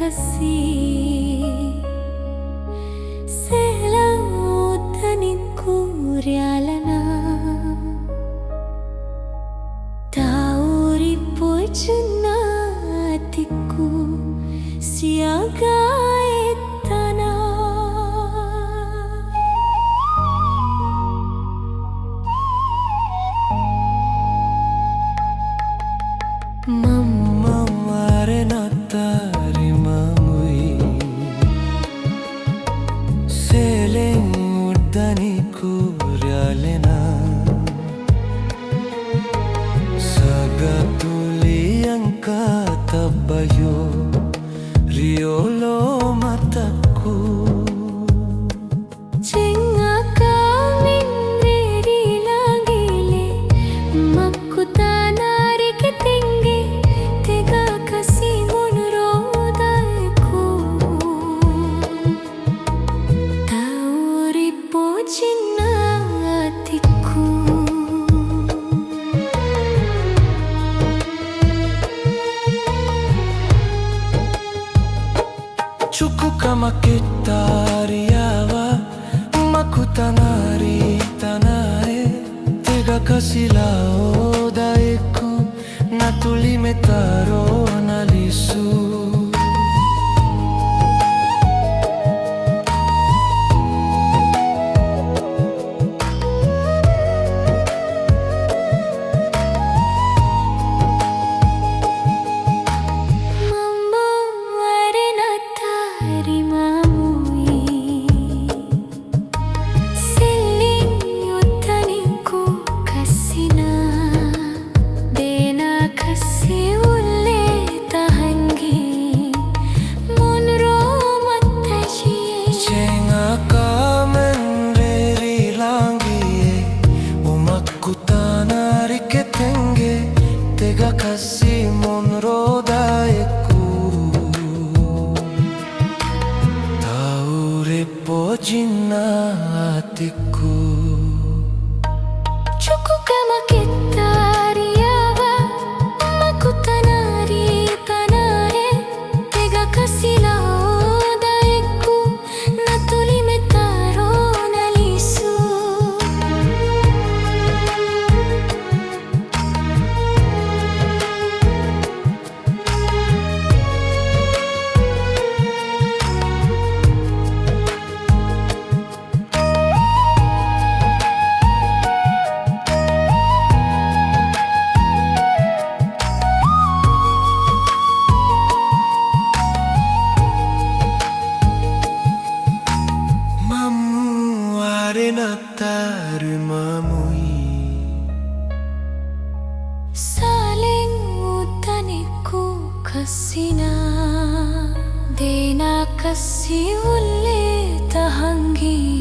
kasih selautan kuryalana tauri pojnatiku siaga etana Mamma marenata rimamui seleng udani kuryalena sagatuli ang katabayo riolo mataku Cukup kama kita riawa makutanari tanae tega kasilao daiku natuli metaro nalisu tega kasih monrodaiku taure pojina hatiku cukup kama kita riawa makutanari tanae tega kasih laodaiku natuli metaro nalisu marenata rimamui saling utaniku kasina dena kasih ulle tahangi